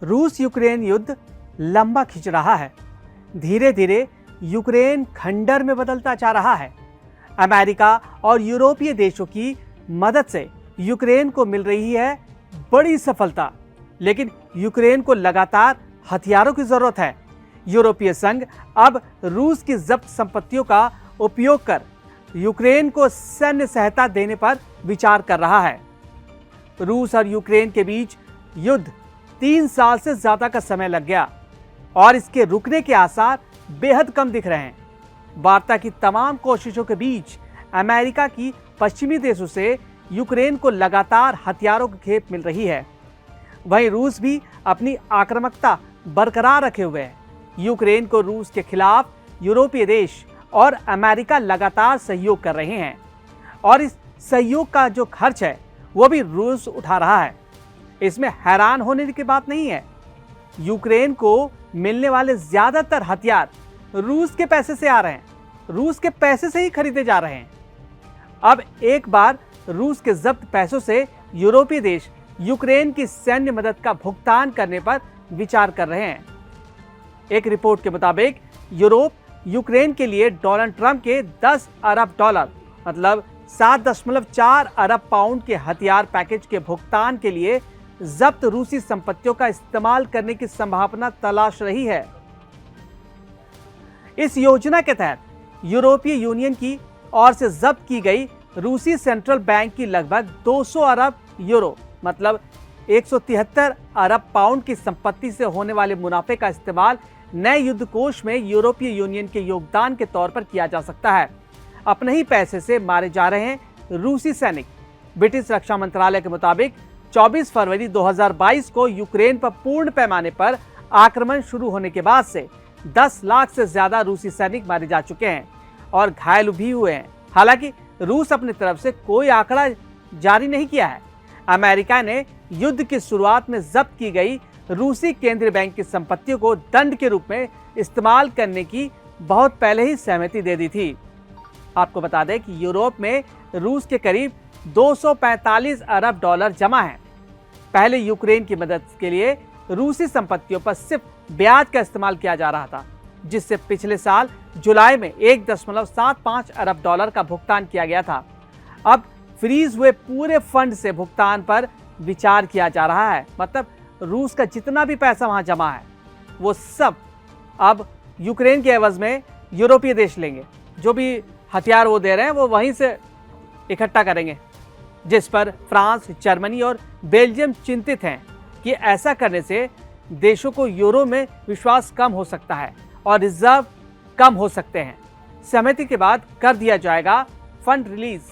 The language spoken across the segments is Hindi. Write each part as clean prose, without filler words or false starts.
रूस यूक्रेन युद्ध लंबा खिंच रहा है। धीरे धीरे यूक्रेन खंडर में बदलता जा रहा है। अमेरिका और यूरोपीय देशों की मदद से यूक्रेन को मिल रही है बड़ी सफलता, लेकिन यूक्रेन को लगातार हथियारों की जरूरत है। यूरोपीय संघ अब रूस की जब्त संपत्तियों का उपयोग कर यूक्रेन को सैन्य सहायता देने पर विचार कर रहा है। रूस और यूक्रेन के बीच युद्ध 3 साल से ज्यादा का समय लग गया और इसके रुकने के आसार बेहद कम दिख रहे हैं। वार्ता की तमाम कोशिशों के बीच अमेरिका की पश्चिमी देशों से यूक्रेन को लगातार हथियारों की खेप मिल रही है। वहीं रूस भी अपनी आक्रामकता बरकरार रखे हुए है। यूक्रेन को रूस के खिलाफ यूरोपीय देश और अमेरिका लगातार सहयोग कर रहे हैं और इस सहयोग का जो खर्च है वो भी रूस उठा रहा है। इसमें हैरान होने की बात नहीं है। यूक्रेन को मिलने वाले ज्यादातर हथियार रूस के पैसे से आ रहे हैं, रूस के पैसे से ही खरीदे जा रहे हैं। अब एक बार रूस के जब्त पैसों से यूरोपीय देश यूक्रेन की सैन्य मदद का भुगतान करने पर विचार कर रहे हैं। एक रिपोर्ट के मुताबिक यूरोप यूक्रेन के लिए डोनाल्ड ट्रंप के 10 अरब डॉलर मतलब 7.4 अरब पाउंड के हथियार पैकेज के भुगतान के लिए जब्त रूसी संपत्तियों का इस्तेमाल करने की संभावना तलाश रही है। इस योजना के तहत यूरोपीय यूनियन की ओर से जब्त की गई रूसी सेंट्रल बैंक की लगभग 200 अरब यूरो मतलब 173 अरब पाउंड की संपत्ति से होने वाले मुनाफे का इस्तेमाल नए युद्ध कोष में यूरोपीय यूनियन के योगदान के तौर पर किया जा सकता है। अपने ही पैसे से मारे जा रहे हैं रूसी सैनिक। ब्रिटिश रक्षा मंत्रालय के मुताबिक 24 फरवरी 2022 को यूक्रेन पर पूर्ण पैमाने पर आक्रमण शुरू होने के बाद से 10 लाख से ज्यादा रूसी सैनिक मारे जा चुके हैं और घायल भी हुए हैं। हालांकि रूस अपनी तरफ से कोई आंकड़ा जारी नहीं किया है। अमेरिका ने युद्ध की शुरुआत में जब्त की गई रूसी केंद्रीय बैंक की संपत्तियों को दंड के रूप में इस्तेमाल करने की बहुत पहले ही सहमति दे दी थी। आपको बता दें कि यूरोप में रूस के करीब 245 अरब डॉलर जमा है। पहले यूक्रेन की मदद के लिए रूसी संपत्तियों पर सिर्फ ब्याज का इस्तेमाल किया जा रहा था, जिससे पिछले साल जुलाई में 1.75 अरब डॉलर का भुगतान किया गया था। अब फ्रीज हुए पूरे फंड से भुगतान पर विचार किया जा रहा है। मतलब रूस का जितना भी पैसा वहां जमा है वो सब अब यूक्रेन के एवज में यूरोपीय देश लेंगे। जो भी हथियार वो दे रहे हैं वो वहीं से इकट्ठा करेंगे, जिस पर फ्रांस, जर्मनी और बेल्जियम चिंतित हैं कि ऐसा करने से देशों को यूरो में विश्वास कम हो सकता है और रिजर्व कम हो सकते हैं। सहमति के बाद कर दिया जाएगा फंड रिलीज।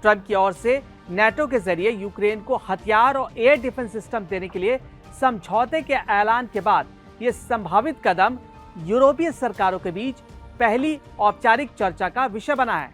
ट्रंप की ओर से नेटो के जरिए यूक्रेन को हथियार और एयर डिफेंस सिस्टम देने के लिए समझौते के ऐलान के बाद यह संभावित कदम यूरोपीय सरकारों के बीच पहली औपचारिक चर्चा का विषय बना है।